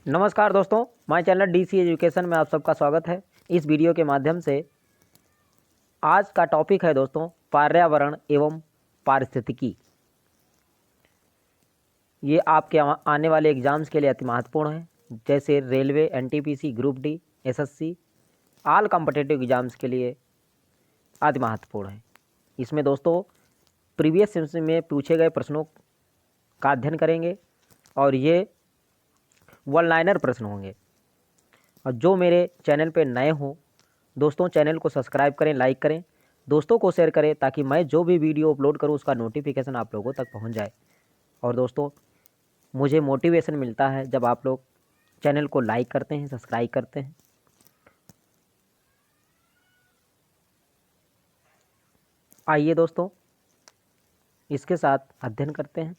नमस्कार दोस्तों, my channel DC education में आप सबका स्वागत है। इस वीडियो के माध्यम से आज का टॉपिक है दोस्तों पर्यावरण एवं पारिस्थितिकी। ये आपके आने वाले एग्जाम्स के लिए अति महत्वपूर्ण है, जैसे railway, NTPC, group D, SSC, all competitive exams के लिए अति महत्वपूर्ण है। इसमें दोस्तों प्रीवियस सेमेस्टर में पूछे गए प्रश्नों का अध्ययन करेंगे और ये वन लाइनर प्रश्न होंगे। और जो मेरे चैनल पे नए हों दोस्तों, चैनल को सब्सक्राइब करें, लाइक करें, दोस्तों को शेयर करें, ताकि मैं जो भी वीडियो अपलोड करूं उसका नोटिफिकेशन आप लोगों तक पहुंच जाए। और दोस्तों मुझे मोटिवेशन मिलता है जब आप लोग चैनल को लाइक करते हैं, सब्सक्राइब करते हैं। आइए दोस्तों इसके साथ अध्ययन करते हैं।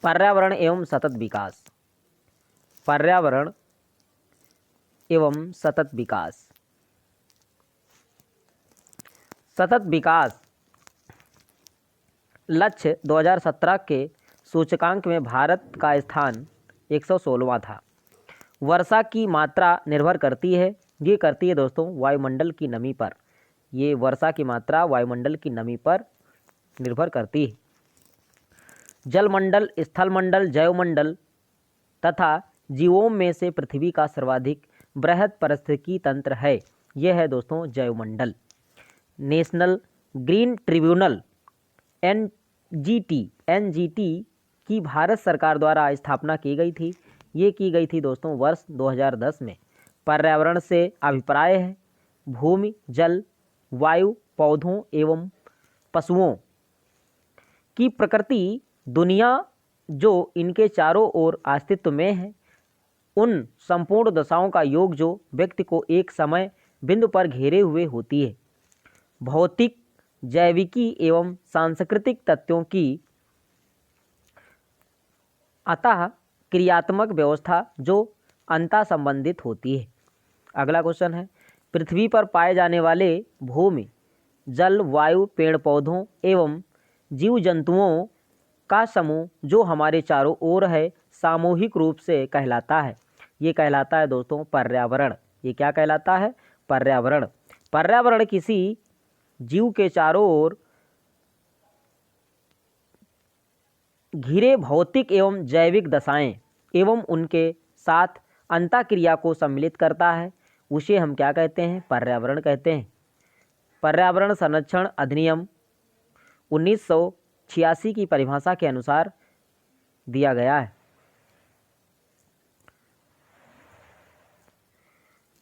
पर्यावरण एवं सतत विकास। पर्यावरण एवं सतत विकास। सतत विकास लक्ष्य 2017 के सूचकांक में भारत का स्थान 116वां था। वर्षा की मात्रा निर्भर करती है दोस्तों वायुमंडल की नमी पर। ये वर्षा की मात्रा वायुमंडल की नमी पर निर्भर करती है। जलमंडल, स्थलमंडल, जैवमंडल तथा जीवों में से पृथ्वी का सर्वाधिक बृहद पारिस्थितिकी तंत्र है। यह है दोस्तों जैवमंडल। नेशनल ग्रीन ट्रिब्यूनल एनजीटी की भारत सरकार द्वारा स्थापना की गई थी। ये की गई थी दोस्तों वर्ष 2010 में। पर्यावरण से अभिप्राय है भूमि, जल, वायु, पौधों एवं पशुओं की प्रकृति, दुनिया जो इनके चारों ओर अस्तित्व में है, उन संपूर्ण दशाओं का योग जो व्यक्ति को एक समय बिंदु पर घेरे हुए होती है। भौतिक, जैविकी एवं सांस्कृतिक तत्वों की अतः क्रियात्मक व्यवस्था जो अंतः संबंधित होती है। अगला क्वेश्चन है पृथ्वी पर पाए जाने वाले भूमि, जल, वायु, पेड़ पौधों एवं जीव जंतुओं का समूह जो हमारे चारों ओर है सामूहिक रूप से कहलाता है। ये कहलाता है दोस्तों पर्यावरण। ये क्या कहलाता है? पर्यावरण। पर्यावरण किसी जीव के चारों ओर घिरे भौतिक एवं जैविक दशाएं एवं उनके साथ अंतःक्रिया को सम्मिलित करता है। उसे हम क्या कहते हैं? पर्यावरण कहते हैं। पर्यावरण संरक्षण अधिनियम 1986 की परिभाषा के अनुसार दिया गया है।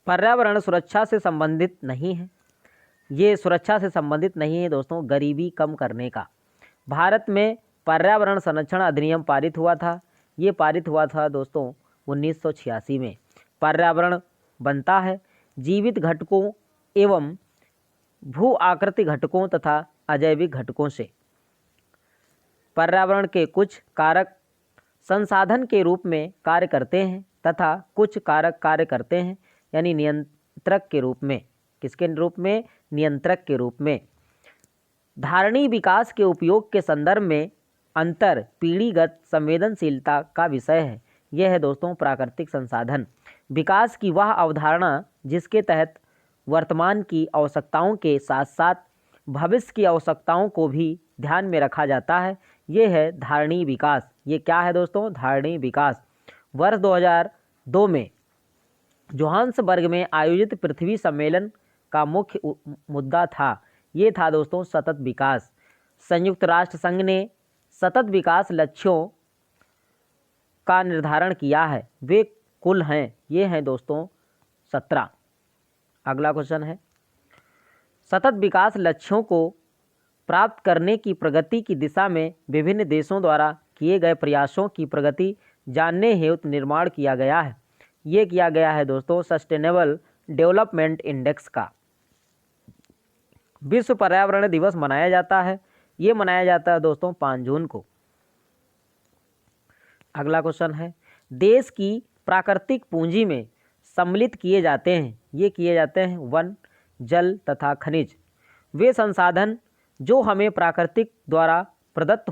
पर्यावरण सुरक्षा से संबंधित नहीं है। ये सुरक्षा से संबंधित नहीं है दोस्तों, गरीबी कम करने का। भारत में पर्यावरण संरक्षण अधिनियम पारित हुआ था। ये पारित हुआ था दोस्तों 1986 में। पर्यावरण बनता है जीवित घटकों एवं भू आकृति घटकों तथा अजैविक घटकों से। पर्यावरण के कुछ कारक संसाधन के रूप में कार्य करते हैं तथा कुछ कारक कार्य करते हैं यानी नियंत्रक के रूप में। किसके रूप में? नियंत्रक के रूप में। धारणी विकास के उपयोग के संदर्भ में अंतर पीढ़ीगत संवेदनशीलता का विषय है। यह है दोस्तों प्राकृतिक संसाधन। विकास की वह अवधारणा जिसके तहत वर्तमान की आवश्यकताओं के साथ साथ भविष्य की आवश्यकताओं को भी ध्यान में रखा जाता है। ये है धारणी विकास। ये क्या है दोस्तों? धारणी विकास। वर्ष 2002 में जोहान्सबर्ग में आयोजित पृथ्वी सम्मेलन का मुख्य मुद्दा था। ये था दोस्तों सतत विकास। संयुक्त राष्ट्र संघ ने सतत विकास लक्ष्यों का निर्धारण किया है। वे कुल हैं, ये हैं दोस्तों 17। अगला क्वेश्चन है सतत विकास लक्ष्यों को प्राप्त करने की प्रगति की दिशा में विभिन्न देशों द्वारा किए गए प्रयासों की प्रगति जानने हेतु निर्माण किया गया है। ये किया गया है दोस्तों सस्टेनेबल डेवलपमेंट इंडेक्स का। विश्व पर्यावरण दिवस मनाया जाता है। ये मनाया जाता है दोस्तों 5 जून को। अगला क्वेश्चन है देश की प्राकृतिक पूंजी में सम्मिलित किए जाते हैं। ये किए जाते हैं वन, जल तथा खनिज। वे संसाधन जो हमें प्राकृतिक द्वारा प्रदत्त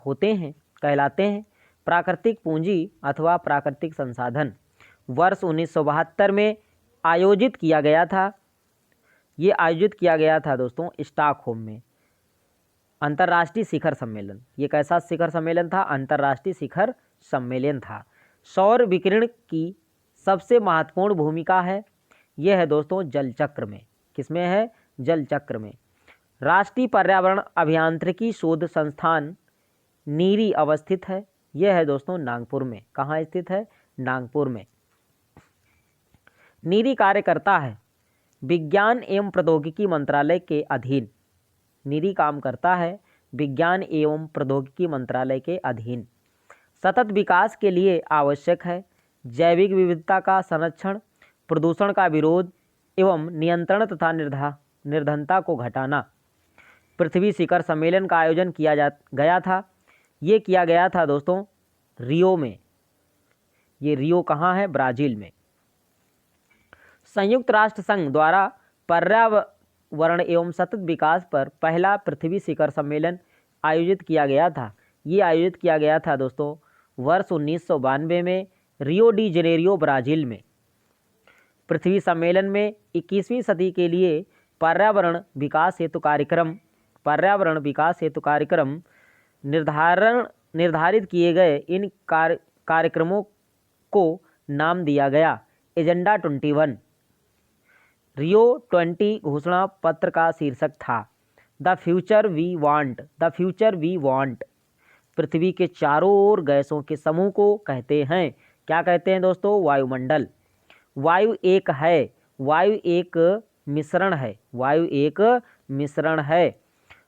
होते हैं कहलाते हैं। प्राकृतिक पूंजी अथवा प्राकृतिक संसाधन वर्ष 1972 में आयोजित किया गया था। ये आयोजित किया गया था दोस्तों स्टॉकहोम में, अंतर्राष्ट्रीय शिखर सम्मेलन। ये कैसा शिखर सम्मेलन था? अंतर्राष्ट्रीय शिखर सम्मेलन था। सौर विकिरण की सबसे महत्वपूर्ण भूमिका है, यह है दोस्तों जल चक्र में। किसमें है? जल चक्र में। राष्ट्रीय पर्यावरण अभियांत्रिकी शोध संस्थान नीरी अवस्थित है। यह है दोस्तों नागपुर में। कहाँ स्थित है? नागपुर में। नीरी कार्य करता है विज्ञान एवं प्रौद्योगिकी मंत्रालय के अधीन। नीरी काम करता है विज्ञान एवं प्रौद्योगिकी मंत्रालय के अधीन। सतत विकास के लिए आवश्यक है जैविक विविधता का संरक्षण, प्रदूषण का विरोध एवं नियंत्रण तथा निर्धनता को घटाना। पृथ्वी शिखर सम्मेलन का आयोजन किया गया था। ये किया गया था दोस्तों रियो में। ये रियो कहाँ है? ब्राज़ील में। संयुक्त राष्ट्र संघ द्वारा पर्यावरण एवं सतत विकास पर पहला पृथ्वी शिखर सम्मेलन आयोजित किया गया था। ये आयोजित किया गया था दोस्तों वर्ष 1992 में रियो डी जेनेरियो ब्राज़ील में। पृथ्वी सम्मेलन में 21वीं सदी के लिए पर्यावरण विकास हेतु कार्यक्रम निर्धारित किए गए। इन कार्यक्रमों को नाम दिया गया एजेंडा 21। रियो 20 घोषणा पत्र का शीर्षक था द फ्यूचर वी वांट। पृथ्वी के चारों ओर गैसों के समूह को कहते हैं। क्या कहते हैं दोस्तों? वायुमंडल। वायु एक है, वायु एक मिश्रण है, वायु एक मिश्रण है।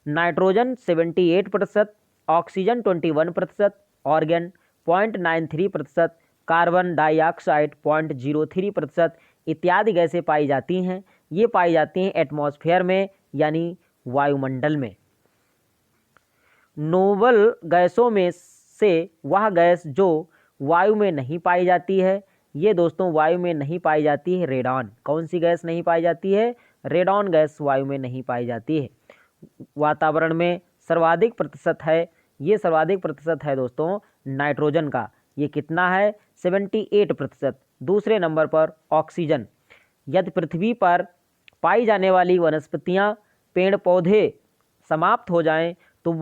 Nitrogen 78%, oxygen 21%, organ 0.93%, carbon dioxide 0.03% इत्यादि गैसें पाई जाती हैं। ये पाई जाती हैं एटमॉस्फेयर में यानी वायुमंडल में। नोबल गैसों में से वह गैस जो वायु में नहीं पाई जाती है, ये दोस्तों वायु में नहीं पाई जाती है रेडॉन। कौन सी गैस नहीं पाई जाती है? रेडॉन गैस वायु में नहीं पाई जाती है। वातावरण में सर्वाधिक प्रतिशत है, ये सर्वाधिक प्रतिशत है दोस्तों नाइट्रोजन का। ये कितना है? 78%। दूसरे नंबर पर ऑक्सीजन। यदि पृथ्वी पर पाई जाने वाली वनस्पतियाँ, पेड़ पौधे समाप्त हो जाएं तो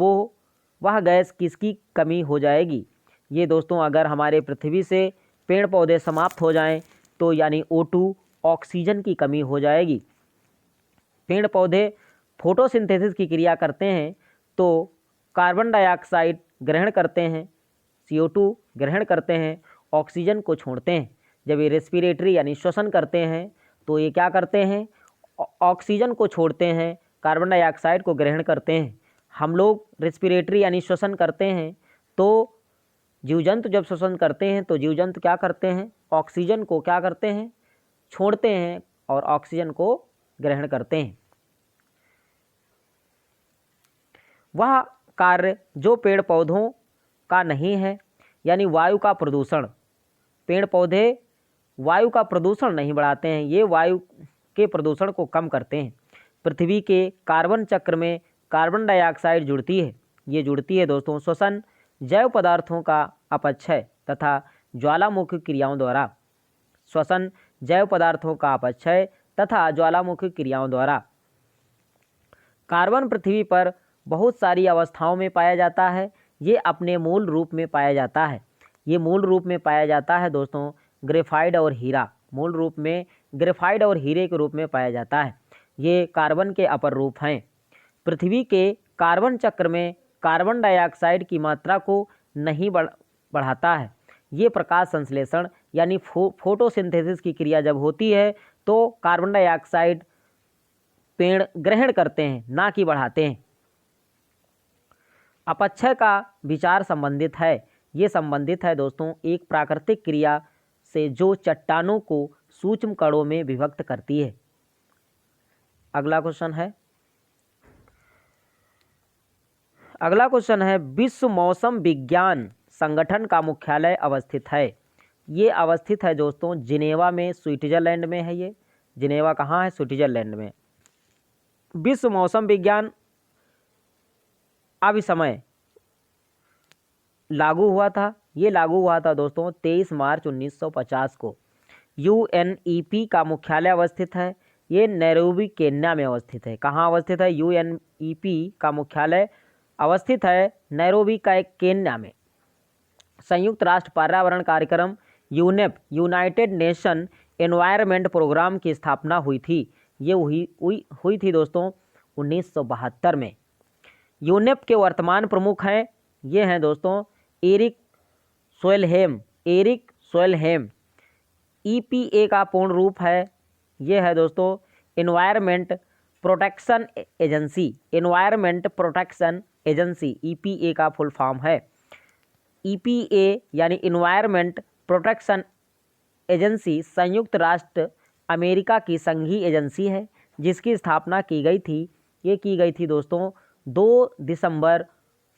वह गैस किसकी कमी हो जाएगी? ये दोस्तों अगर हमारे पृथ्वी से पेड़ पौधे समाप्त हो जाएं तो यानी O2 ऑक्सीजन की कमी हो जाएगी। पेड़ पौधे फोटोसिंथेसिस की क्रिया करते हैं तो कार्बन डाइऑक्साइड ग्रहण करते हैं, CO2 ग्रहण करते हैं, ऑक्सीजन को छोड़ते हैं। जब ये रेस्पिरेटरी यानी श्वसन करते हैं तो ये क्या करते हैं? ऑक्सीजन को छोड़ते हैं, कार्बन डाइऑक्साइड को ग्रहण करते हैं। हम लोग रेस्पिरेटरी यानी श्वसन करते हैं तो जीवजंतु जब श्वसन करते हैं तो जीवजंतु क्या करते हैं? ऑक्सीजन को क्या करते हैं? छोड़ते हैं और ऑक्सीजन को ग्रहण करते हैं। वह कार्य जो पेड़ पौधों का नहीं है यानी वायु का प्रदूषण। पेड़ पौधे वायु का प्रदूषण नहीं बढ़ाते हैं, ये वायु के प्रदूषण को कम करते हैं। पृथ्वी के कार्बन चक्र में कार्बन डाइऑक्साइड जुड़ती है। ये जुड़ती है दोस्तों श्वसन, जैव पदार्थों का अपक्षय तथा ज्वालामुखी क्रियाओं द्वारा। श्वसन, जैव पदार्थों का अपक्षय तथा ज्वालामुखी क्रियाओं द्वारा। कार्बन पृथ्वी पर बहुत सारी अवस्थाओं में पाया जाता है। ये अपने मूल रूप में पाया जाता है। ये मूल रूप में पाया जाता है दोस्तों ग्रेफाइट और हीरा। मूल रूप में ग्रेफाइट और हीरे के रूप में पाया जाता है। ये कार्बन के अपर रूप हैं। पृथ्वी के कार्बन चक्र में कार्बन डाइऑक्साइड की मात्रा को नहीं बढ़ाता है। ये प्रकाश संश्लेषण यानी फोटोसिंथेसिस की क्रिया जब होती है तो कार्बन डाइऑक्साइड पेड़ ग्रहण करते हैं, ना कि बढ़ाते हैं। अपक्षय का विचार संबंधित है। ये संबंधित है दोस्तों एक प्राकृतिक क्रिया से जो चट्टानों को सूक्ष्म कणों में विभक्त करती है। अगला क्वेश्चन है विश्व मौसम विज्ञान संगठन का मुख्यालय अवस्थित है। ये अवस्थित है दोस्तों जिनेवा में, स्विट्जरलैंड में है। ये जिनेवा कहाँ है? स्विट्जरलैंड में। विश्व मौसम विज्ञान अब इस समय लागू हुआ था ये लागू हुआ था दोस्तों 23 मार्च 1950 को। यूएनईपी का मुख्यालय अवस्थित है, ये नैरोबी केन्या में अवस्थित है। कहाँ अवस्थित है? यूएनईपी का मुख्यालय अवस्थित है नैरोबी का एक केन्या में। संयुक्त राष्ट्र पर्यावरण कार्यक्रम UNEP United Nation Environment Programme की स्थापना हुई थी। ये हुई थी दोस्तों 1972 में। यूनेप के वर्तमान प्रमुख हैं, ये हैं दोस्तों एरिक सोएलहेम। ईपीए का पूर्ण रूप है, ये है दोस्तों एनवायरनमेंट प्रोटेक्शन एजेंसी। ईपीए का फुल फॉर्म है। ईपीए यानी इन्वायरमेंट प्रोटेक्शन एजेंसी संयुक्त राष्ट्र अमेरिका की संघीय एजेंसी है, जिसकी स्थापना की गई थी। ये की गई थी दोस्तों 2 दिसंबर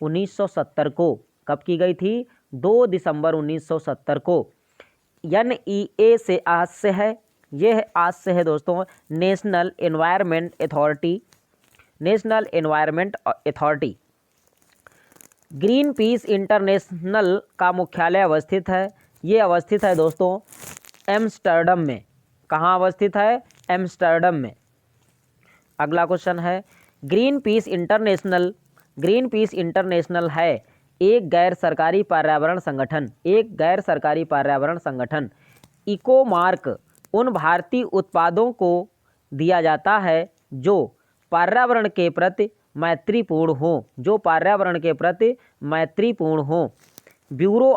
1970 को। कब की गई थी? 2 दिसंबर 1970 को। एनईए से आज से है, ये आज से है दोस्तों national environment authority. Green peas international का मुख्यालय अवस्थित है, ये अवस्थित है दोस्तों एम्स्टर्डम में। कहाँ अवस्थित है? एम्स्टर्डम में। अगला क्वेश्चन है ग्रीन पीस इंटरनेशनल है एक गैर सरकारी पर्यावरण संगठन। इकोमार्क उन भारतीय उत्पादों को दिया जाता है जो पर्यावरण के प्रति मैत्रीपूर्ण हो। ब्यूरो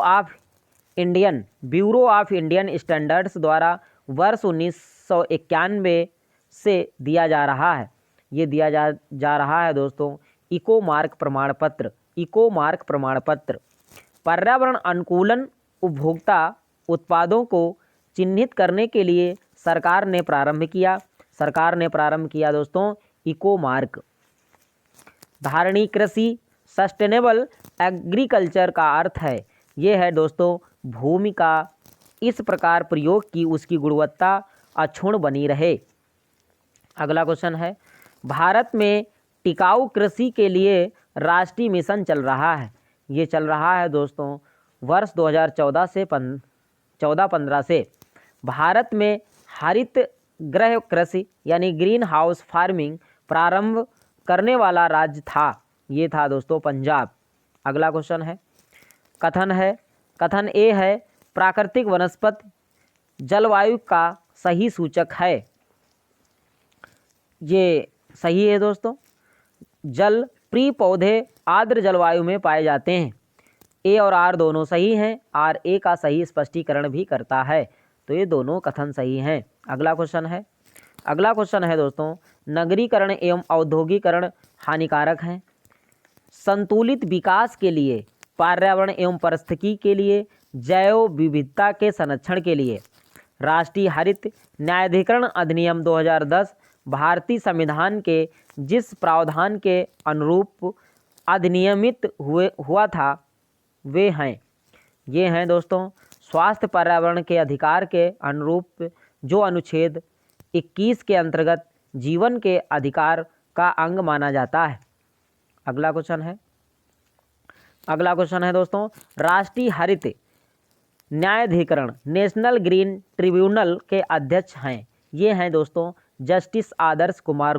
ऑफ इंडियन स्टैंडर्ड्स द्वारा वर्ष 1991 से दिया जा रहा है। ये दिया जा रहा है दोस्तों इकोमार्क प्रमाण पत्र। पर्यावरण अनुकूलन उपभोक्ता उत्पादों को चिन्हित करने के लिए सरकार ने प्रारंभ किया दोस्तों इकोमार्क। धारणी कृषि सस्टेनेबल एग्रीकल्चर का अर्थ है, ये है दोस्तों भूमि का इस प्रकार प्रयोग की उसकी गुणवत्ता अक्षुण्ण बनी रहे। अगला क्वेश्चन है भारत में टिकाऊ कृषि के लिए राष्ट्रीय मिशन चल रहा है। ये चल रहा है दोस्तों वर्ष 2014-15 से। भारत में हरित गृह कृषि यानी ग्रीन हाउस फार्मिंग प्रारंभ करने वाला राज्य था, ये था दोस्तों पंजाब। अगला क्वेश्चन है कथन ए है प्राकृतिक वनस्पति जलवायु का सही सूचक है। ये सही है दोस्तों। जल प्रिय पौधे आर्द्र जलवायु में पाए जाते हैं। ए और आर दोनों सही हैं। आर ए का सही स्पष्टीकरण भी करता है, तो ये दोनों कथन सही हैं। अगला क्वेश्चन है दोस्तों नगरीकरण एवं औद्योगिकरण हानिकारक हैं। संतुलित विकास के लिए, पर्यावरण एवं पारिस्थितिकी के लिए, जैव विविधता के संरक्षण के लिए राष्ट्रीय हरित न्यायाधिकरण अधिनियम 2010 भारतीय संविधान के जिस प्रावधान के अनुरूप अधिनियमित हुआ था वे हैं, ये हैं दोस्तों स्वास्थ्य पर्यावरण के अधिकार के अनुरूप जो अनुच्छेद 21 के अंतर्गत जीवन के अधिकार का अंग माना जाता है। अगला क्वेश्चन है दोस्तों राष्ट्रीय हरित न्यायाधिकरण नेशनल ग्रीन ट्रिब्यूनल के अध्यक्ष हैं, ये हैं दोस्तों जस्टिस आदर्श कुमार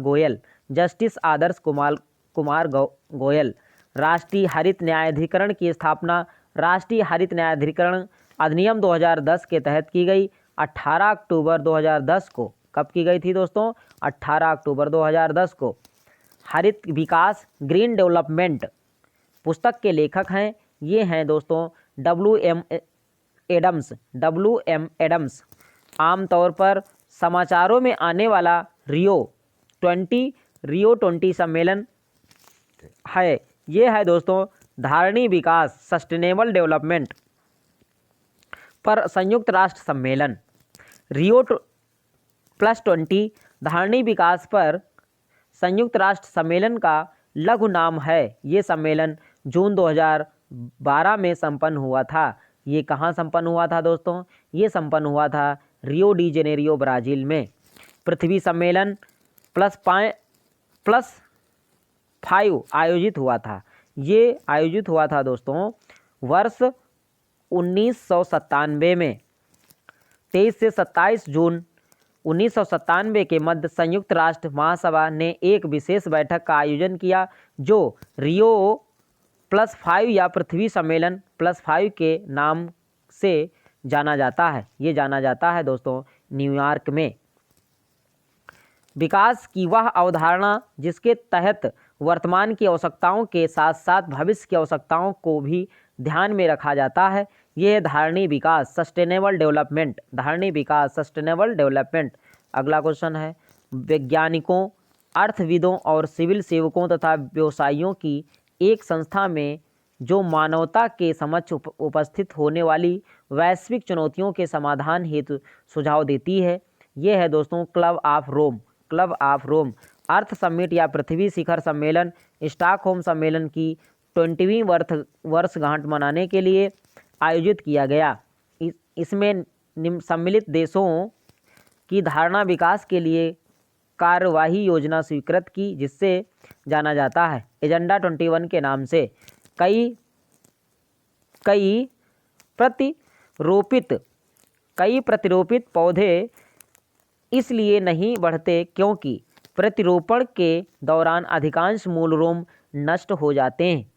गोयल। राष्ट्रीय हरित न्यायाधिकरण की स्थापना राष्ट्रीय हरित न्यायाधिकरण अधिनियम 2010 के तहत की गई 18 अक्टूबर 2010 को। कब की गई थी दोस्तों? 18 अक्टूबर 2010 को। हरित विकास ग्रीन डेवलपमेंट पुस्तक के लेखक हैं, ये हैं दोस्तों W.M. एडम्स। आमतौर पर समाचारों में आने वाला रियो 20 सम्मेलन है, ये है दोस्तों धारणी विकास सस्टेनेबल डेवलपमेंट पर संयुक्त राष्ट्र सम्मेलन। रियो +20 धारणी विकास पर संयुक्त राष्ट्र सम्मेलन का लघु नाम है। ये सम्मेलन जून 2012 में संपन्न हुआ था। ये कहाँ संपन्न हुआ था दोस्तों? ये संपन्न हुआ था रियो डी जेनेरियो ब्राज़ील में। पृथ्वी सम्मेलन +5 आयोजित हुआ था। ये आयोजित हुआ था दोस्तों वर्ष 1997 में 23 से 27 जून 1997 के मध्य संयुक्त राष्ट्र महासभा ने एक विशेष बैठक का आयोजन किया जो रियो +5 या पृथ्वी सम्मेलन +5 के नाम से जाना जाता है। ये जाना जाता है दोस्तों न्यूयॉर्क में। विकास की वह अवधारणा जिसके तहत वर्तमान की आवश्यकताओं के साथ साथ भविष्य की आवश्यकताओं को भी ध्यान में रखा जाता है। यह धारणीय विकास सस्टेनेबल डेवलपमेंट, धारणीय विकास सस्टेनेबल डेवलपमेंट। अगला क्वेश्चन है, वैज्ञानिकों, अर्थविदों और सिविल सेवकों तथा व्यवसायियों की एक संस्था में जो मानवता के समक्ष उपस्थित होने वाली वैश्विक चुनौतियों के समाधान हेतु सुझाव देती है। यह है दोस्तों club of Rome. Club of Rome earth summit या पृथ्वी शिखर सम्मेलन स्टॉकहोम सम्मेलन की 20वीं वर्षगांठ मनाने के लिए आयोजित किया गया। इसमें सम्मिलित देशों की धारणा विकास के लिए कार्यवाही योजना स्वीकृत की, जिससे जाना जाता है एजेंडा 21 के नाम से। कई प्रतिरोपित पौधे इसलिए नहीं बढ़ते क्योंकि प्रतिरोपण के दौरान अधिकांश मूल रोम नष्ट हो जाते हैं।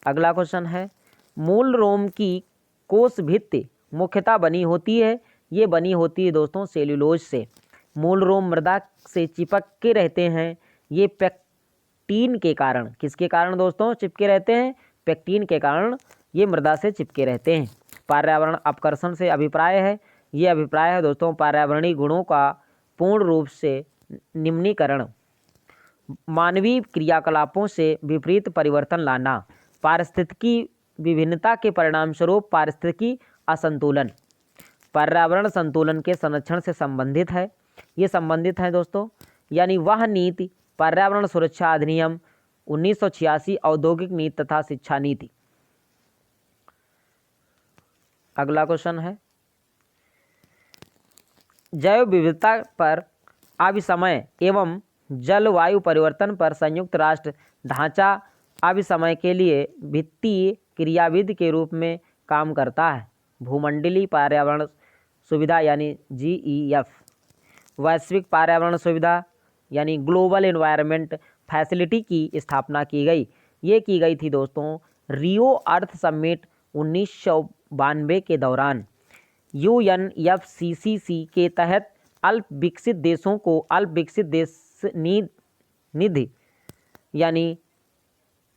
अगला क्वेश्चन है, मूल रोम की कोश भित्ति मुख्यतः बनी होती है। ये बनी होती है दोस्तों सेल्यूलोज से। मूल रोम मृदा से चिपक के रहते हैं। ये पेक्टीन के कारण, किसके कारण दोस्तों चिपके रहते हैं? पेक्टीन के कारण ये मृदा से चिपके रहते हैं। पर्यावरण अपकर्षण से अभिप्राय है, ये अभिप्राय है दोस्तों पर्यावरणीय गुणों का पूर्ण रूप से निम्नीकरण, मानवीय क्रियाकलापों से विपरीत परिवर्तन लाना, पारिस्थितिकी विभिन्नता के परिणामस्वरूप पारिस्थितिकी असंतुलन, पर्यावरण संतुलन के संरक्षण से संबंधित है। ये संबंधित है दोस्तों, यानी वह नीति पर्यावरण सुरक्षा अधिनियम 1986, औद्योगिक नीति तथा शिक्षा नीति। अगला क्वेश्चन है, जैव विविधता पर अभिसमय एवं जलवायु परिवर्तन पर संयुक्त राष्ट्र ढांचा अभिसमय के लिए वित्तीय क्रियाविधि के रूप में काम करता है। भूमंडलीय पर्यावरण सुविधा यानी GEF, वैश्विक पर्यावरण सुविधा यानी ग्लोबल एनवायरनमेंट फैसिलिटी की स्थापना की गई। ये की गई थी दोस्तों रियो अर्थ समिट 1992 के दौरान। UNFCCC के तहत अल्प विकसित देशों को अल्प विकसित देश निधि यानी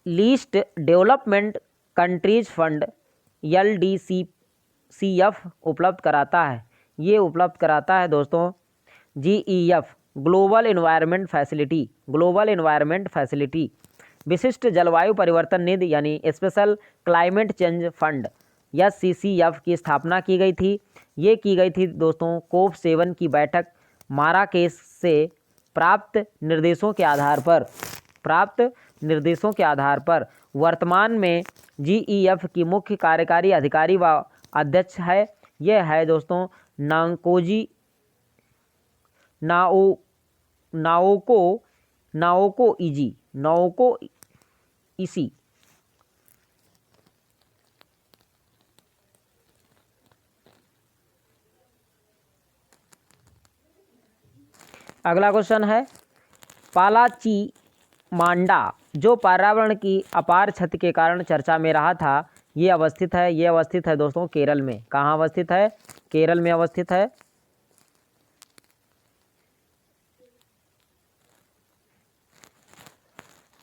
least development countries fund LDCF उपलब्ध कराता है। ये उपलब्ध कराता है दोस्तों GEF, global environment facility, global environment facility. विशिष्ट जलवायु परिवर्तन निधि यानी स्पेशल क्लाइमेट चेंज फंड या CCF की स्थापना की गई थी। ये की गई थी दोस्तों COP7 की बैठक माराकेश से प्राप्त निर्देशों के आधार पर वर्तमान में GEF की मुख्य कार्यकारी अधिकारी व अध्यक्ष है। यह है दोस्तों नाओको इसी। अगला क्वेश्चन है, पालाची मांडा जो पर्यावरण की अपार क्षति के कारण चर्चा में रहा था, ये अवस्थित है दोस्तों केरल में। कहाँ अवस्थित है? केरल में अवस्थित है।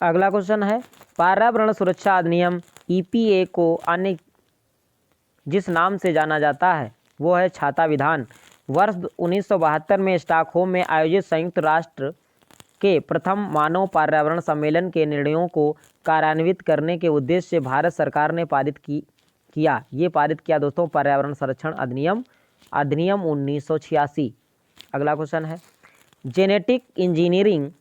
अगला क्वेश्चन है, पर्यावरण सुरक्षा अधिनियम EPA को अन्य जिस नाम से जाना जाता है वो है छाता विधान। वर्ष 1972 में स्टॉकहोम में आयोजित संयुक्त राष्ट्र के प्रथम मानव पर्यावरण सम्मेलन के निर्णयों को कार्यान्वित करने के उद्देश्य से भारत सरकार ने पारित किया दोस्तों पर्यावरण संरक्षण अधिनियम 1986। अगला क्वेश्चन है, जेनेटिक इंजीनियरिंग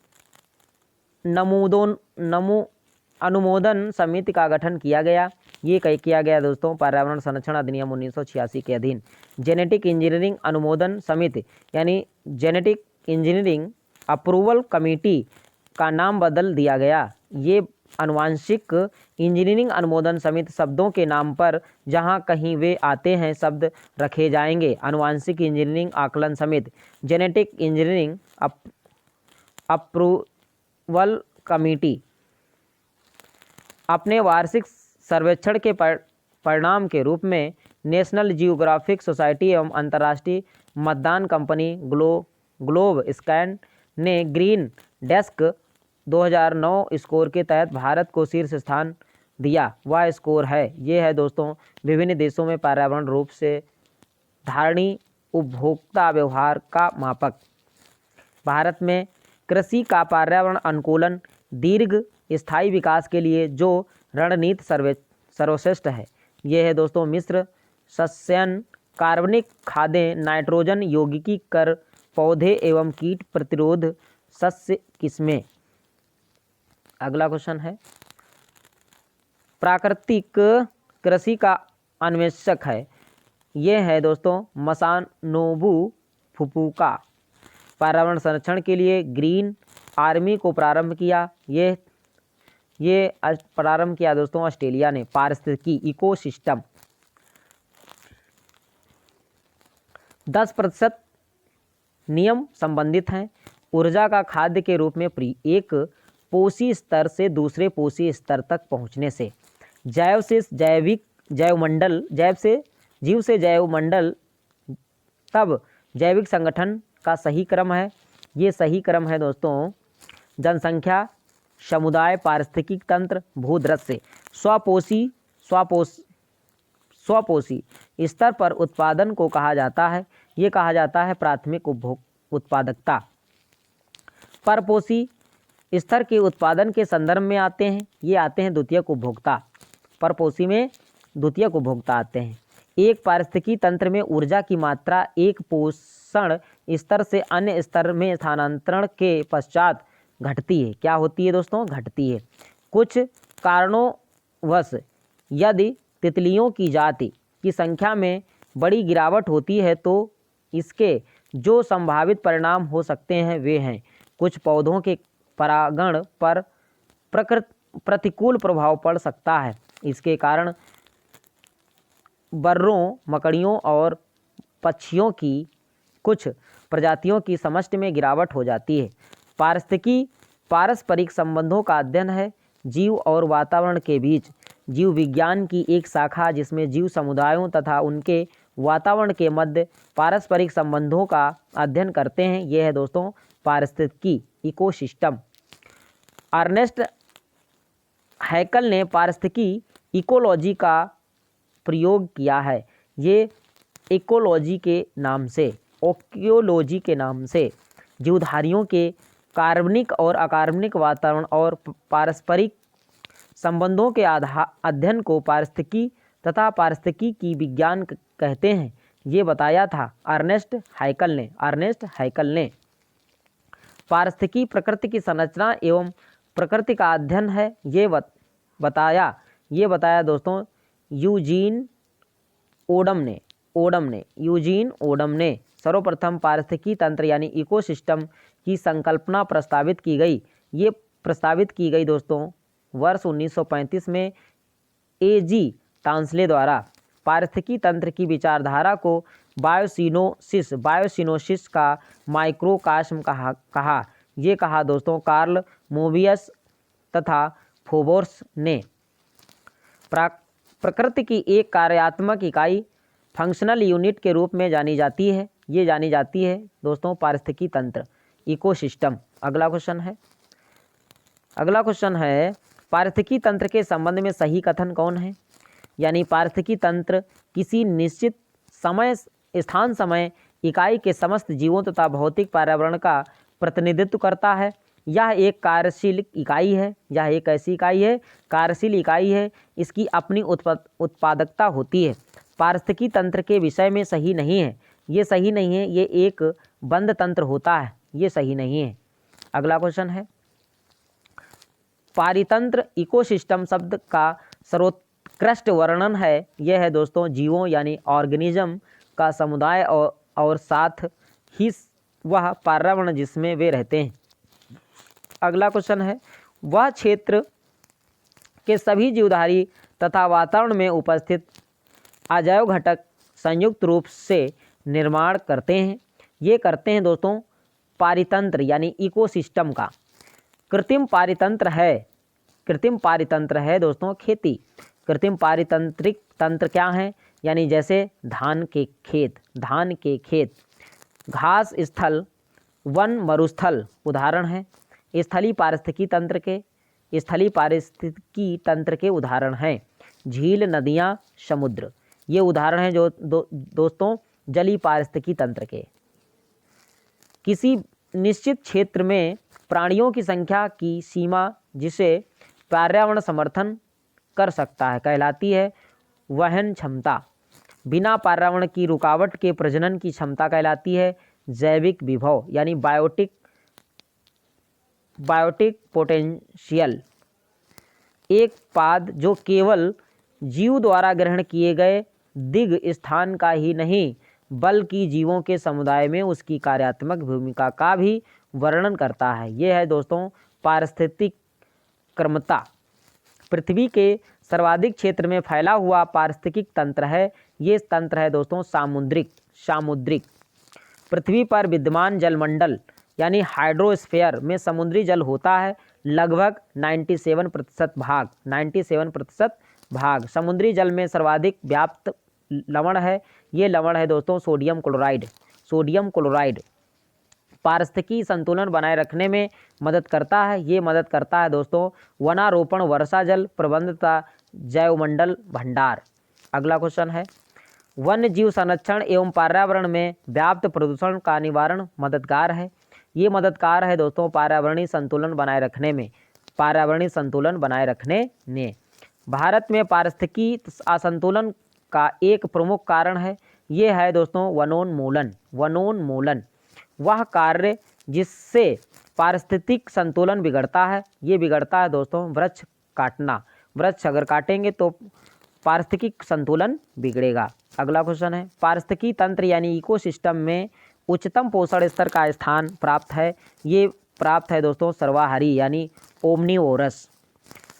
अनुमोदन समिति का गठन किया गया। ये किया गया दोस्तों पर्यावरण संरक्षण अधिनियम 1986 के अधीन। जेनेटिक इंजीनियरिंग अनुमोदन समिति यानी जेनेटिक इंजीनियरिंग अप्रूवल कमेटी का नाम बदल दिया गया। ये आनुवांशिक इंजीनियरिंग अनुमोदन समिति शब्दों के नाम पर जहां कहीं वे आते हैं शब्द रखे जाएंगे। आनुवांशिक इंजीनियरिंग आकलन समिति, जेनेटिक इंजीनियरिंग अप्रूवल कमेटी अपने वार्षिक सर्वेक्षण के परिणाम के रूप में नेशनल जियोग्राफिक सोसाइटी एवं अंतर्राष्ट्रीय मतदान कंपनी ग्लोब स्कैन ने ग्रीन डेस्क 2009 स्कोर के तहत भारत को शीर्ष स्थान दिया। वह स्कोर है, ये है दोस्तों, विभिन्न देशों में पर्यावरण रूप से धारणीय उपभोक्ता व्यवहार का मापक। भारत में कृषि का पर्यावरण अनुकूलन दीर्घ स्थायी विकास के लिए जो रणनीति सर्वश्रेष्ठ है, ये है दोस्तों मिश्र सस्यन, कार्बनिक खादें, नाइट्रोजन यौगिकी कर, पौधे एवं कीट प्रतिरोध सस्य किस्में। अगला क्वेश्चन है, प्राकृतिक कृषि का अन्वेषक है, ये है दोस्तों मसानोबु फुकुओका। पर्यावरण संरक्षण के लिए ग्रीन आर्मी को प्रारंभ किया, ये प्रारंभ किया दोस्तों ऑस्ट्रेलिया ने। पारिस्थितिकी इकोसिस्टम 10% नियम संबंधित हैं। ऊर्जा का खाद्य के रूप में एक पोषी स्तर से दूसरे पोषी स्तर तक पहुंचने से, जैव से जैवमंडल, जीव से जैवमंडल, तब जैविक संगठन का सही क्रम है। ये सही क्रम है दोस्तों जनसंख्या, समुदाय, पारिस्थितिक तंत्र, भूदृश्य। स्वपोषी स्तर पर उत्पादन को कहा जाता है, ये कहा जाता है प्राथमिक उत्पादकता। परपोषी स्तर के उत्पादन के संदर्भ में आते हैं, ये आते हैं द्वितीयक उपभोक्ता। परपोषी में द्वितीयक उपभोक्ता आते हैं। एक पारिस्थितिकी तंत्र में ऊर्जा की मात्रा एक पोषण स्तर से अन्य स्तर में स्थानांतरण के पश्चात घटती है। क्या होती है दोस्तों? घटती है। कुछ कारणोंवश यदि तितलियों की जाति की संख्या में बड़ी गिरावट होती है तो इसके जो संभावित परिणाम हो सकते हैं वे हैं, कुछ पौधों के परागण पर प्रतिकूल प्रभाव पड़ सकता है। इसके कारण बर्रों, मकड़ियों और पक्षियों की कुछ प्रजातियों की समष्टि में गिरावट हो जाती है। पारिस्थितिकी पारस्परिक संबंधों का अध्ययन है, जीव और वातावरण के बीच जीव विज्ञान की एक शाखा जिसमें जीव समुदायों तथा उनके वातावरण के मध्य पारस्परिक संबंधों का अध्ययन करते हैं। यह है दोस्तों पारिस्थितिकी इकोसिस्टम। अर्नेस्ट हैकल ने पारिस्थितिकी इकोलॉजी का प्रयोग किया है। ये इकोलॉजी के नाम से जीवधारियों के कार्बनिक और अकार्बनिक वातावरण और पारस्परिक संबंधों के अध्ययन को पारिस्थितिकी तथा पारिस्थितिकी की विज्ञान कहते हैं। ये बताया था अर्नेस्ट हैकल ने। पारिस्थितिकी प्रकृति की संरचना एवं प्रकृति का अध्ययन है, ये बताया दोस्तों यूजीन ओडम ने सर्वप्रथम पारिस्थितिकी तंत्र यानी इकोसिस्टम की संकल्पना प्रस्तावित की गई। ये प्रस्तावित की गई दोस्तों वर्ष 1935 में A.G. टांसले द्वारा। पारिस्थितिकी तंत्र की विचारधारा को बायोसिनोसिस का माइक्रोकास्म कहा दोस्तों कार्ल मोबियस तथा फोबोर्स ने। प्रकृति की एक कार्यात्मक इकाई फंक्शनल यूनिट के रूप में जानी जाती है दोस्तों पारिस्थितिकी तंत्र इकोसिस्टम। अगला क्वेश्चन है पारिस्थितिकी तंत्र के संबंध में सही कथन कौन है? यानी पारिस्थितिकी तंत्र किसी निश्चित स्थान समय इकाई के समस्त जीवों तथा भौतिक पर्यावरण का प्रतिनिधित्व करता है। यह एक कार्यशील इकाई है। यह एक ऐसी इकाई है, कार्यशील इकाई है। इसकी अपनी उत्पादकता होती है। पारिस्थितिकी तंत्र के विषय में सही नहीं है। ये सही नहीं है, ये एक बंद तंत्र होता है, ये सही नहीं है। अगला क्वेश्चन है पारितंत्र इकोसिस्टम शब्द का सर्वोत्कृष्ट वर्णन है। यह है दोस्तों जीवों यानी ऑर्गेनिज्म का समुदाय और साथ ही वह पर्यावरण जिसमें वे रहते हैं। अगला क्वेश्चन है वह क्षेत्र के सभी जीवधारी तथा वातावरण में उपस्थित अजैव घटक संयुक्त रूप से निर्माण करते हैं। ये करते हैं दोस्तों पारितंत्र यानी इकोसिस्टम का। कृत्रिम पारितंत्र है दोस्तों खेती। कृत्रिम पारितंत्रिक तंत्र क्या है, यानी जैसे धान के खेत, घास स्थल, वन मरुस्थल उदाहरण है। स्थलीय पारिस्थितिकी तंत्र के उदाहरण हैं झील, नदियाँ, समुद्र। ये उदाहरण हैं जो दोस्तों जलीय पारिस्थितिकी तंत्र के। किसी निश्चित क्षेत्र में प्राणियों की संख्या की सीमा जिसे पर्यावरण समर्थन कर सकता है कहलाती है वहन क्षमता। बिना पर्यावरण की रुकावट के प्रजनन की क्षमता कहलाती है जैविक विभव यानी बायोटिक पोटेंशियल। एक पाद जो केवल जीव द्वारा ग्रहण किए गए दिग स्थान का ही नहीं बल्कि जीवों के समुदाय में उसकी कार्यात्मक भूमिका का भी वर्णन करता है। यह है दोस्तों पारिस्थितिक क्रमता। पृथ्वी के सर्वाधिक क्षेत्र में फैला हुआ पारिस्थितिक तंत्र है। ये तंत्र है दोस्तों सामुद्रिक। पृथ्वी पर विद्यमान जलमंडल यानी हाइड्रोस्फीयर में समुद्री जल होता है लगभग 97% भाग। समुद्री जल में सर्वाधिक व्याप्त लवण है। ये लवण है दोस्तों सोडियम क्लोराइड। पारिस्थितिकी संतुलन बनाए रखने में मदद करता है। ये मदद करता है दोस्तों वनारोपण, वर्षा जल प्रबंध तथा जैवमंडल भंडार। अगला क्वेश्चन है वन्य जीव संरक्षण एवं पर्यावरण में व्याप्त प्रदूषण का निवारण मददगार है। ये मददगार है दोस्तों पर्यावरणीय संतुलन बनाए रखने में। भारत में पारिस्थितिकी असंतुलन का एक प्रमुख कारण है ये है दोस्तों वनोन्मूलन। वह कार्य जिससे पारिस्थितिक संतुलन बिगड़ता है। ये बिगड़ता है दोस्तों वृक्ष काटना। वृक्ष अगर काटेंगे तो पारिस्थितिक संतुलन बिगड़ेगा। अगला क्वेश्चन है पारिस्थितिकी तंत्र यानी इकोसिस्टम में उच्चतम पोषण स्तर का स्थान प्राप्त है। ये प्राप्त है दोस्तों सर्वाहारी यानी ओमनीवोरस।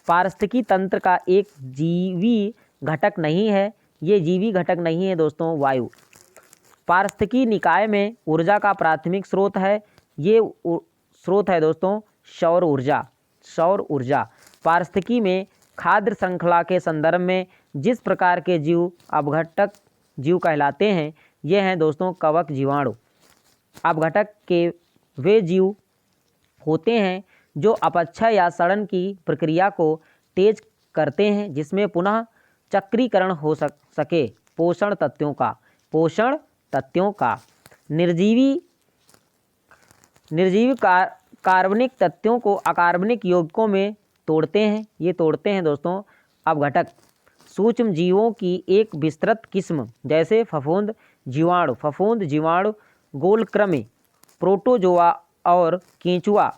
पारिस्थितिकी तंत्र का एक जीवी घटक नहीं है। ये जीवी घटक नहीं है दोस्तों वायु। पारिस्थितिकी निकाय में ऊर्जा का प्राथमिक स्रोत है। ये स्रोत है दोस्तों सौर ऊर्जा। पारिस्थितिकी में खाद्य श्रृंखला के संदर्भ में जिस प्रकार के जीव अपघटक जीव कहलाते हैं ये हैं दोस्तों कवक जीवाणु। अपघटक के वे जीव होते हैं जो अपक्षय या सड़न की प्रक्रिया को तेज करते हैं जिसमें पुनः चक्रीकरण हो सके। पोषण तत्वों का निर्जीवी कार्बनिक तत्वों को अकार्बनिक यौगिकों में तोड़ते हैं दोस्तों अपघटक। सूक्ष्म जीवों की एक विस्तृत किस्म जैसे फफूंद जीवाणु, गोलकृमि, प्रोटोजोआ और केंचुआ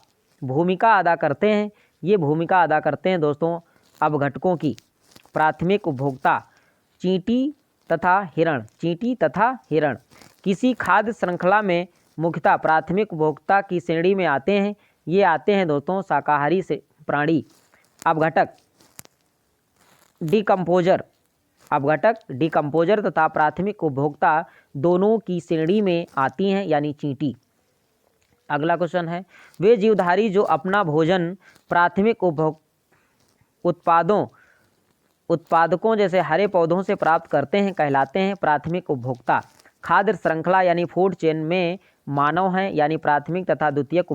भूमिका अदा करते हैं। ये भूमिका अदा करते हैं दोस्तों अपघटकों की। प्राथमिक उपभोक्ता चींटी तथा हिरण किसी खाद्य श्रृंखला में मुख्यतः प्राथमिक उपभोक्ता की श्रेणी में आते हैं। ये आते हैं दोस्तों शाकाहारी से प्राणी। अपघटक डिकम्पोजर तथा प्राथमिक उपभोक्ता दोनों की श्रेणी में आती हैं यानी चींटी। अगला क्वेश्चन है वे जीवधारी जो अपना भोजन प्राथमिक उत्पादकों जैसे हरे पौधों से प्राप्त करते हैं कहलाते हैं प्राथमिक उपभोक्ता। खाद्य श्रृंखला यानी फूड चेन में मानव हैं यानी प्राथमिक तथा द्वितीयक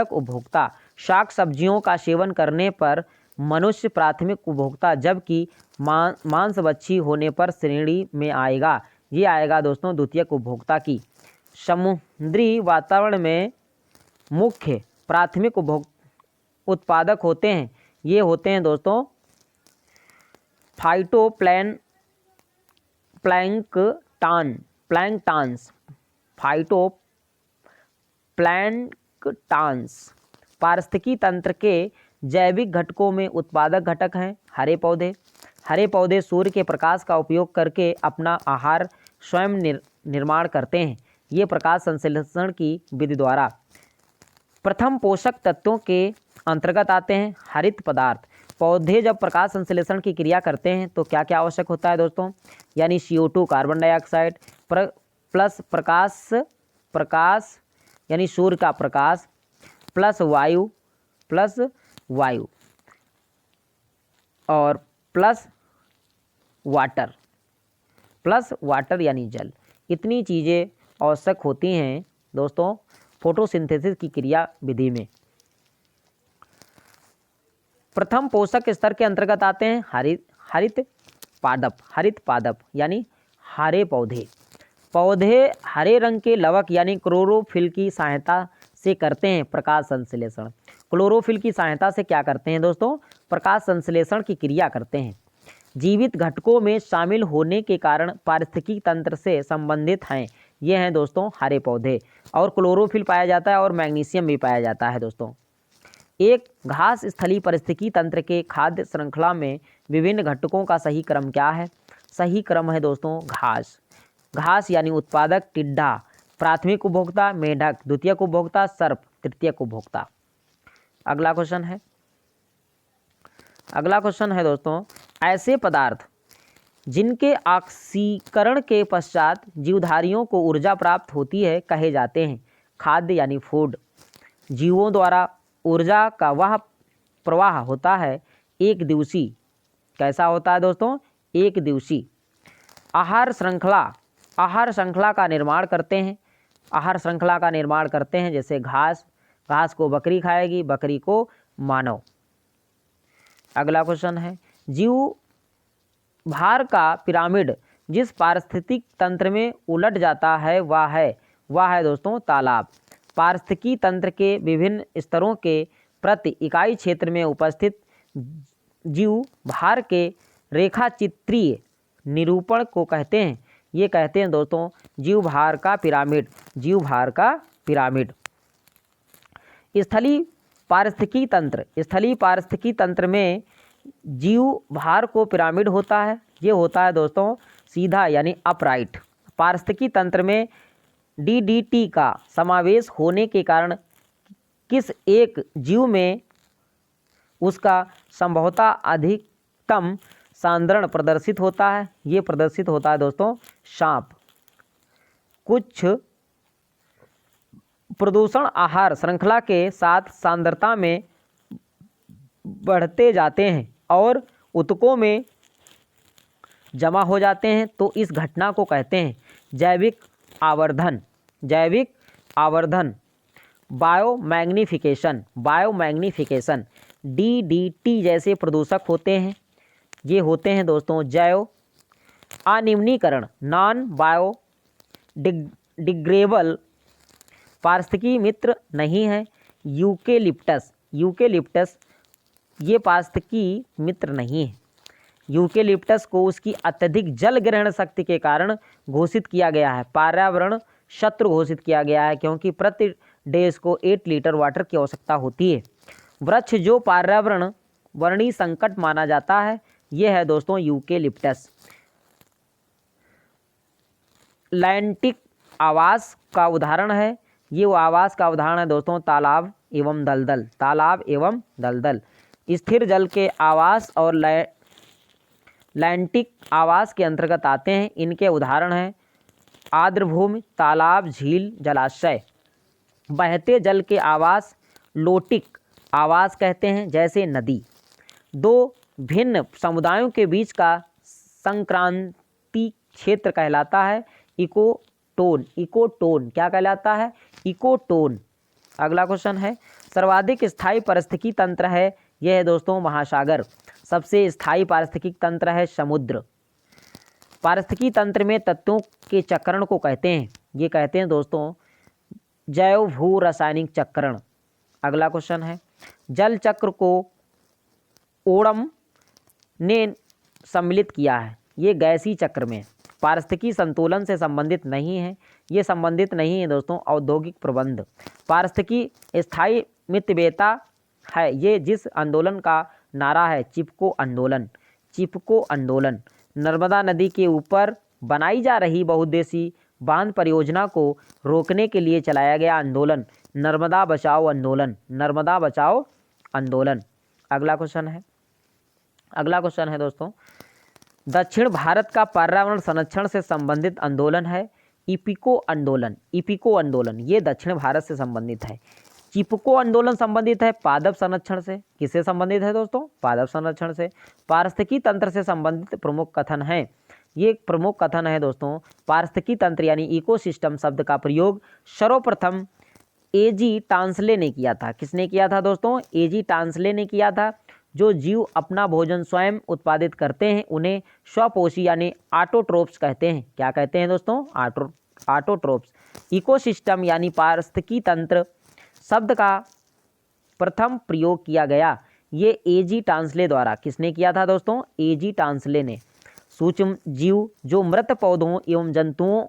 उपभोक्ता। शाक सब्जियों का सेवन करने पर मनुष्य प्राथमिक उपभोक्ता जबकि मांसभक्षी होने पर श्रेणी में आएगा। ये आएगा दोस्तों द्वितीयक उपभोक्ता की। समुद्री वातावरण में मुख्य प्राथमिक उत्पादक होते हैं। ये होते हैं दोस्तों फाइटोप्लैंक्टन्स। पारिस्थितिकी तंत्र के जैविक घटकों में उत्पादक घटक हैं हरे पौधे सूर्य के प्रकाश का उपयोग करके अपना आहार स्वयं निर्माण करते हैं। ये प्रकाश संश्लेषण की विधि द्वारा। प्रथम पोषक तत्वों के अंतर्गत आते हैं हरित पदार्थ। पौधे जब प्रकाश संश्लेषण की क्रिया करते हैं तो क्या क्या आवश्यक होता है दोस्तों, यानी CO2 कार्बन डाइऑक्साइड प्लस प्रकाश यानी सूर्य का प्रकाश प्लस वायु और प्लस वाटर यानी जल। इतनी चीज़ें आवश्यक होती हैं दोस्तों फोटोसिंथेसिस की क्रिया विधि में। प्रथम पोषक स्तर के अंतर्गत आते हैं हरित पादप यानी हरे पौधे। पौधे हरे रंग के लवक यानी क्लोरोफिल की सहायता से करते हैं प्रकाश संश्लेषण। क्लोरोफिल की सहायता से क्या करते हैं दोस्तों, प्रकाश संश्लेषण की क्रिया करते हैं। जीवित घटकों में शामिल होने के कारण पारिस्थितिकी तंत्र से संबंधित हैं। ये हैं दोस्तों हरे पौधे, और क्लोरोफिल पाया जाता है और मैग्नीशियम भी पाया जाता है दोस्तों। एक घास स्थलीय पारिस्थितिकी तंत्र के खाद्य श्रृंखला में विभिन्न घटकों का सही क्रम क्या है? सही क्रम है दोस्तों घास यानी उत्पादक, टिड्डा प्राथमिक उपभोक्ता, मेढक द्वितीयक उपभोक्ता, सर्प तृतीयक उपभोक्ता। अगला क्वेश्चन है दोस्तों, ऐसे पदार्थ जिनके ऑक्सीकरण के पश्चात जीवधारियों को ऊर्जा प्राप्त होती है कहे जाते हैं खाद्य यानी फूड। जीवों द्वारा ऊर्जा का वह प्रवाह होता है एक दिवसीय। कैसा होता है दोस्तों? एक दिवसीय। आहार श्रृंखला का निर्माण करते हैं जैसे घास को बकरी खाएगी, बकरी को मानव। अगला क्वेश्चन है, जीव भार का पिरामिड जिस पारिस्थितिक तंत्र में उलट जाता है वह है दोस्तों तालाब। पारिस्थितिकी तंत्र के विभिन्न स्तरों के प्रति इकाई क्षेत्र में उपस्थित जीव भार के रेखाचित्रीय निरूपण को कहते हैं। ये कहते हैं दोस्तों जीव भार का पिरामिड। स्थलीय पारिस्थितिकी तंत्र में जीव भार को पिरामिड होता है। ये होता है दोस्तों सीधा यानी अपराइट। पारिस्थितिकी तंत्र में DDT का समावेश होने के कारण किस एक जीव में उसका संभवतः अधिकतम सांद्रण प्रदर्शित होता है? ये प्रदर्शित होता है दोस्तों सांप। कुछ प्रदूषण आहार श्रृंखला के साथ सांद्रता में बढ़ते जाते हैं और ऊतकों में जमा हो जाते हैं, तो इस घटना को कहते हैं जैविक आवर्धन। बायोमैग्निफिकेशन। DDT जैसे प्रदूषक होते हैं, ये होते हैं दोस्तों जैव अनिम्नीकरण नॉन बायोडिग्रेडेबल पारिस्थितिकी मित्र नहीं है। यूकेलिप्टस ये पारिस्थितिकी मित्र नहीं है। यूकेलिप्टस को उसकी अत्यधिक जल ग्रहण शक्ति के कारण घोषित किया गया है, पर्यावरण शत्रु घोषित किया गया है, क्योंकि प्रति डे इसको 8 लीटर वाटर की आवश्यकता होती है। वृक्ष जो पर्यावरणीय संकट माना जाता है, यह है दोस्तों यूकेलिप्टस। लैंटिक आवास का उदाहरण है, ये वो आवास का उदाहरण है दोस्तों तालाब एवं दलदल। स्थिर जल के आवास और लैंटिक आवास के अंतर्गत आते हैं। इनके उदाहरण हैं आर्द्रभूमि, तालाब, झील, जलाशय। बहते जल के आवास लोटिक आवास कहते हैं, जैसे नदी। दो भिन्न समुदायों के बीच का संक्रांति क्षेत्र कहलाता है इकोटोन। क्या कहलाता है? इकोटोन। अगला क्वेश्चन है, सर्वाधिक स्थायी पारिस्थितिकी तंत्र है, यह है दोस्तों महासागर। सबसे स्थायी पारिस्थितिकी तंत्र है समुद्र। पारिस्थितिकी तंत्र में तत्वों के चक्रण को कहते हैं, ये कहते हैं दोस्तों जैव भू रासायनिक चक्रण। अगला क्वेश्चन है, जल चक्र को ओडम ने सम्मिलित किया है, ये गैसीय चक्र में। पारिस्थितिकी संतुलन से संबंधित नहीं है, ये संबंधित नहीं है दोस्तों औद्योगिक प्रबंध। पारिस्थितिकी स्थायी मितव्ययता है, ये जिस आंदोलन का नारा है चिपको आंदोलन। नर्मदा नदी के ऊपर बनाई जा रही बहुउद्देशीय बांध परियोजना को रोकने के लिए चलाया गया आंदोलन नर्मदा बचाओ आंदोलन। अगला क्वेश्चन है दोस्तों, दक्षिण भारत का पर्यावरण संरक्षण से संबंधित आंदोलन है इपिको आंदोलन। इपिको आंदोलन ये दक्षिण भारत से संबंधित है। चिपको आंदोलन संबंधित है पादप संरक्षण से। किससे संबंधित है दोस्तों? पादप संरक्षण से। पारिस्थितिकी तंत्र से संबंधित प्रमुख कथन है। ये एक प्रमुख कथन है दोस्तों। पारिस्थितिकी तंत्र यानी इकोसिस्टम शब्द का प्रयोग सर्वप्रथम एजी टांसले ने किया था। किसने किया था दोस्तों? एजी टांसले ने किया था। जो जीव अपना भोजन स्वयं उत्पादित करते हैं उन्हें स्वपोषी यानी ऑटोट्रोप्स कहते हैं। क्या कहते हैं दोस्तों? ऑटोट्रोप्स। इकोसिस्टम यानी पारिस्थितिकी तंत्र शब्द का प्रथम प्रयोग किया गया ये एजी टांसले द्वारा। किसने किया था दोस्तों? एजी टांसले ने। सूक्ष्म जीव जो मृत पौधों एवं जंतुओं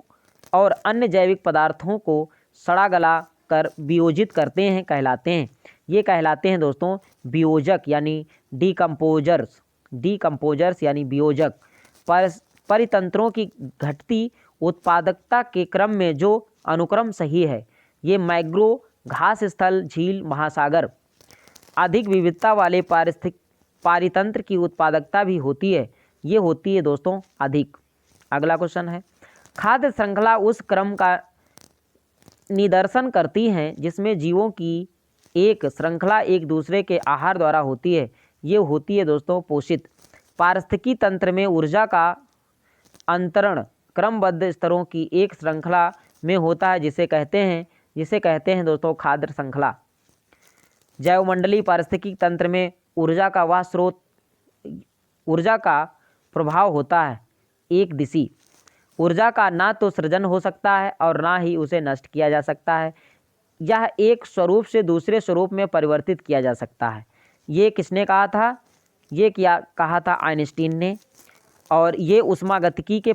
और अन्य जैविक पदार्थों को सड़ा गला कर वियोजित करते हैं कहलाते हैं। ये कहलाते हैं दोस्तों वियोजक यानी डीकम्पोजर्स यानी वियोजक। परितंत्रों की घटती उत्पादकता के क्रम में जो अनुक्रम सही है ये मैग्रो घास स्थल झील महासागर अधिक विविधता वाले पारितंत्र की उत्पादकता भी होती है। ये होती है दोस्तों अधिक। अगला क्वेश्चन है, खाद्य श्रृंखला उस क्रम का निदर्शन करती हैं जिसमें जीवों की एक श्रृंखला एक दूसरे के आहार द्वारा होती है। ये होती है दोस्तों पोषित। पारिस्थितिकी तंत्र में ऊर्जा का अंतरण क्रमबद्ध स्तरों की एक श्रृंखला में होता है जिसे कहते हैं दोस्तों खाद्य श्रृंखला। जैवमंडलीय पारिस्थितिकी तंत्र में ऊर्जा का प्रभाव होता है एक दिशी। ऊर्जा का ना तो सृजन हो सकता है और ना ही उसे नष्ट किया जा सकता है। यह एक स्वरूप से दूसरे स्वरूप में परिवर्तित किया जा सकता है। ये किसने कहा था? ये कहा था आइंस्टीन ने। और ये ऊष्मागतिकी के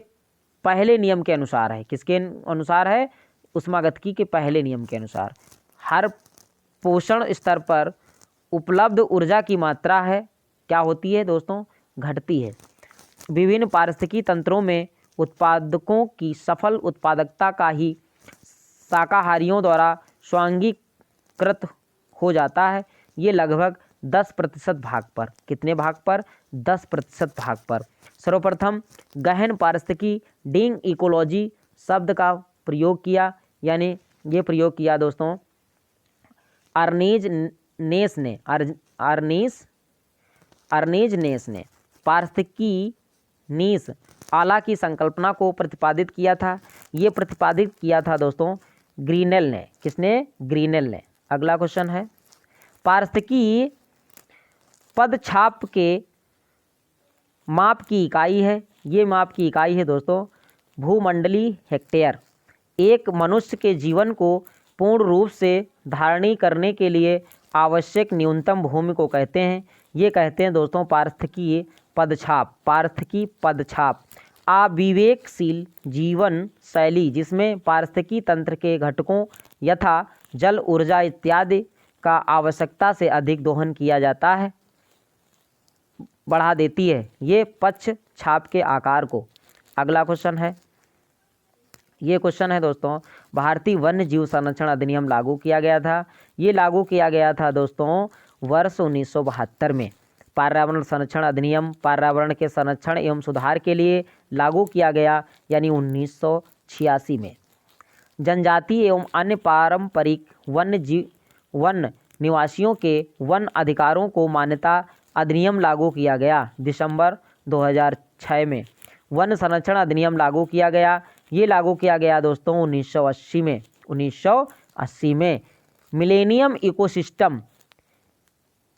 पहले नियम के अनुसार है। किसके अनुसार है? ऊष्मागतिकी के पहले नियम के अनुसार। हर पोषण स्तर पर उपलब्ध ऊर्जा की मात्रा है क्या होती है दोस्तों? घटती है। विभिन्न पारिस्थितिकी तंत्रों में उत्पादकों की सफल उत्पादकता का ही शाकाहारियों द्वारा स्वांगीकृत हो जाता है। ये लगभग 10% भाग पर। कितने भाग पर? 10% भाग पर। सर्वप्रथम गहन पारिस्थितिकी डींग इकोलॉजी शब्द का प्रयोग किया, यानी ये प्रयोग किया दोस्तों अर्नेज नेस ने पारिस्थितिकी नीस आला की संकल्पना को प्रतिपादित किया था। ये प्रतिपादित किया था दोस्तों ग्रीनेल ने। किसने? ग्रीनेल ने। अगला क्वेश्चन है, पारिस्थितिकी पदछाप के माप की इकाई है। ये माप की इकाई है दोस्तों भूमंडलीय हेक्टेयर। एक मनुष्य के जीवन को पूर्ण रूप से धारणी करने के लिए आवश्यक न्यूनतम भूमि को कहते हैं। ये कहते हैं दोस्तों पारिस्थितिकी पदछाप। पारिस्थितिकी पदछाप अविवेकशील जीवन शैली जिसमें पारिस्थितिकी तंत्र के घटकों यथा जल ऊर्जा इत्यादि का आवश्यकता से अधिक दोहन किया जाता है बढ़ा देती है ये पक्ष छाप के आकार को। अगला क्वेश्चन है, ये क्वेश्चन है दोस्तों भारतीय वन्य जीव संरक्षण अधिनियम लागू किया गया था। ये लागू किया गया था दोस्तों वर्ष 1972 में। पर्यावरण संरक्षण अधिनियम पर्यावरण के संरक्षण एवं सुधार के लिए लागू किया गया यानी 1986 में। जनजातीय एवं अन्य पारंपरिक वन निवासियों के वन अधिकारों को मान्यता अधिनियम लागू किया गया दिसंबर 2006 में। वन संरक्षण अधिनियम लागू किया गया। ये लागू किया गया दोस्तों 1980 में। मिलेनियम इकोसिस्टम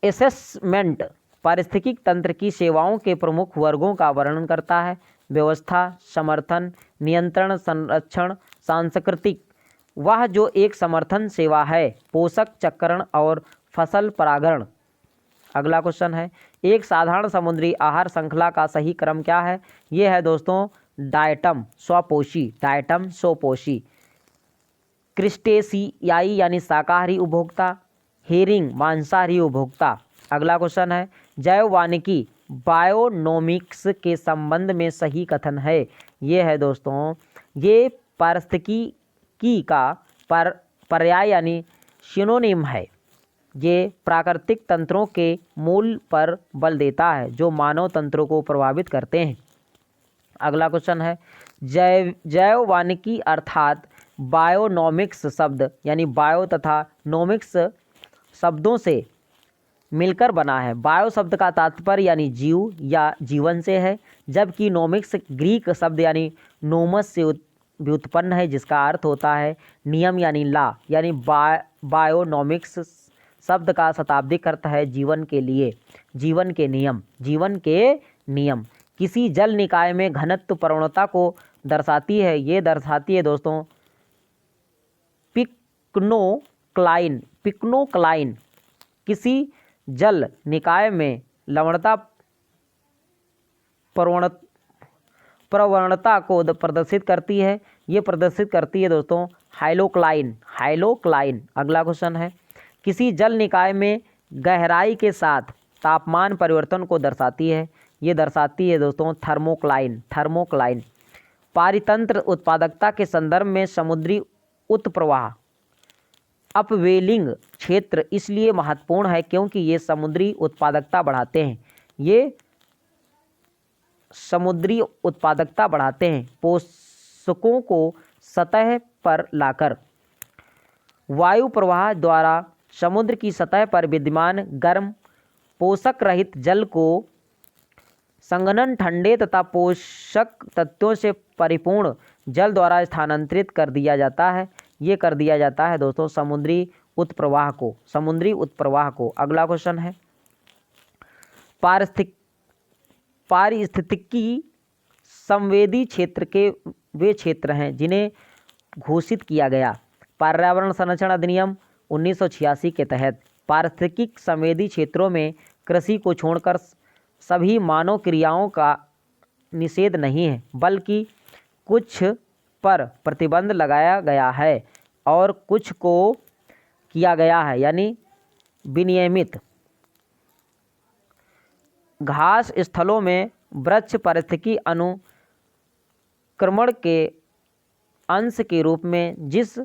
असेसमेंट पारिस्थितिकी तंत्र की सेवाओं के प्रमुख वर्गों का वर्णन करता है। व्यवस्था, समर्थन, नियंत्रण, संरक्षण, सांस्कृतिक। वह जो एक समर्थन सेवा है, पोषक चक्रण और फसल परागण। अगला क्वेश्चन है, एक साधारण समुद्री आहार श्रृंखला का सही क्रम क्या है? ये है दोस्तों डायटम स्वपोषी, क्रिस्टेशियाई यानी शाकाहारी उपभोक्ता, हेरिंग मांसाहारी उपभोक्ता। अगला क्वेश्चन है, जैववानिकी बायोनोमिक्स के संबंध में सही कथन है। ये है दोस्तों ये पारिस्थितिकी का पर्याय यानी सिनोनिम है। ये प्राकृतिक तंत्रों के मूल पर बल देता है जो मानव तंत्रों को प्रभावित करते हैं। अगला क्वेश्चन है जैव वानिकी अर्थात बायोनॉमिक्स शब्द यानी बायो तथा नॉमिक्स शब्दों से मिलकर बना है। बायो शब्द का तात्पर्य यानी जीव या जीवन से है, जबकि नोमिक्स ग्रीक शब्द यानी नोमस से व्युत्पन्न है जिसका अर्थ होता है नियम यानी ला, यानी बायोनॉमिक्स शब्द का शताब्दिक अर्थ है जीवन के लिए, जीवन के नियम, जीवन के नियम। किसी जल निकाय में घनत्व प्रवणता को दर्शाती है, ये दर्शाती है दोस्तों पिक्नोक्लाइन। किसी जल निकाय में लवणता प्रवणता को प्रदर्शित करती है, ये प्रदर्शित करती है दोस्तों हाइलोक्लाइन। अगला क्वेश्चन है किसी जल निकाय में गहराई के साथ तापमान परिवर्तन को दर्शाती है, ये दर्शाती है दोस्तों थर्मोक्लाइन। पारितंत्र उत्पादकता के संदर्भ में समुद्री उत्प्रवाह अपवेलिंग क्षेत्र इसलिए महत्वपूर्ण है क्योंकि ये समुद्री उत्पादकता बढ़ाते हैं, ये समुद्री उत्पादकता बढ़ाते हैं पोषकों को सतह पर लाकर। वायु प्रवाह द्वारा समुद्र की सतह पर विद्यमान गर्म पोषक रहित जल को संघनन ठंडे तथा पोषक तत्वों से परिपूर्ण जल द्वारा स्थानांतरित कर दिया जाता है, ये कर दिया जाता है दोस्तों समुद्री उत्प्रवाह को। अगला क्वेश्चन है पारिस्थितिकी संवेदी क्षेत्र के वे क्षेत्र हैं जिन्हें घोषित किया गया पर्यावरण संरक्षण अधिनियम 1986 के तहत। पारिस्थितिक संवेदी क्षेत्रों में कृषि को छोड़कर सभी मानव क्रियाओं का निषेध नहीं है, बल्कि कुछ पर प्रतिबंध लगाया गया है और कुछ को किया गया है यानी विनियमित। घास स्थलों में वृक्ष पारिस्थितिकी अनुक्रमण के अंश के रूप में जिस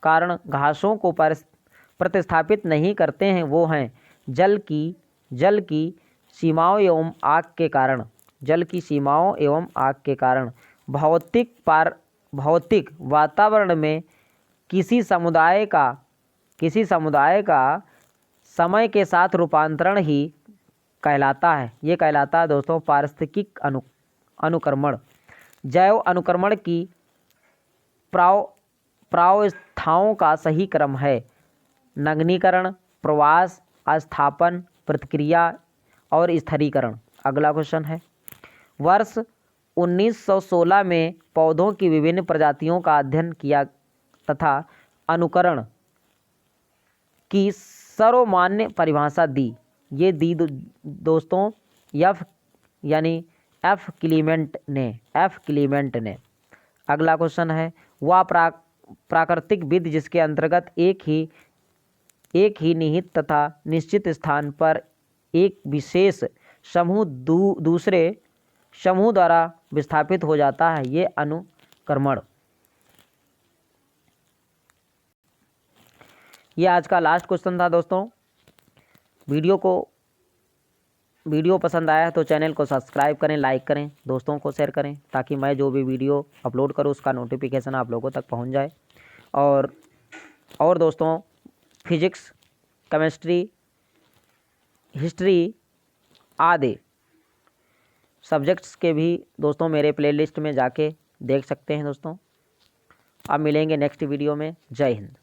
कारण घासों को प्रतिस्थापित नहीं करते हैं वो हैं जल की सीमाओं एवं आग के कारण। भौतिक वातावरण में किसी समुदाय का समय के साथ रूपांतरण ही कहलाता है, ये कहलाता है दोस्तों पारिस्थितिक अनुक्रमण। जैव अनुक्रमण की प्रावस्थाओं का सही क्रम है नगनीकरण, प्रवास, अस्थापन, प्रतिक्रिया और स्थिरीकरण। अगला क्वेश्चन है वर्ष 1916 में पौधों की विभिन्न प्रजातियों का अध्ययन किया तथा अनुकरण की सर्वमान्य परिभाषा दी, ये दी दोस्तों एफ क्लीमेंट ने। अगला क्वेश्चन है वह प्राकृतिक विधि जिसके अंतर्गत एक ही निहित तथा निश्चित स्थान पर एक विशेष समूह दूसरे समूह द्वारा विस्थापित हो जाता है, ये अनुक्रमण। ये आज का लास्ट क्वेश्चन था दोस्तों। वीडियो पसंद आया तो चैनल को सब्सक्राइब करें, लाइक करें, दोस्तों को शेयर करें ताकि मैं जो भी वीडियो अपलोड करूं उसका नोटिफिकेशन आप लोगों तक पहुंच जाए। और दोस्तों फिजिक्स, केमिस्ट्री, हिस्ट्री आदि सब्जेक्ट्स के भी दोस्तों मेरे प्लेलिस्ट में जाके देख सकते हैं दोस्तों। अब मिलेंगे नेक्स्ट वीडियो में। जय हिंद।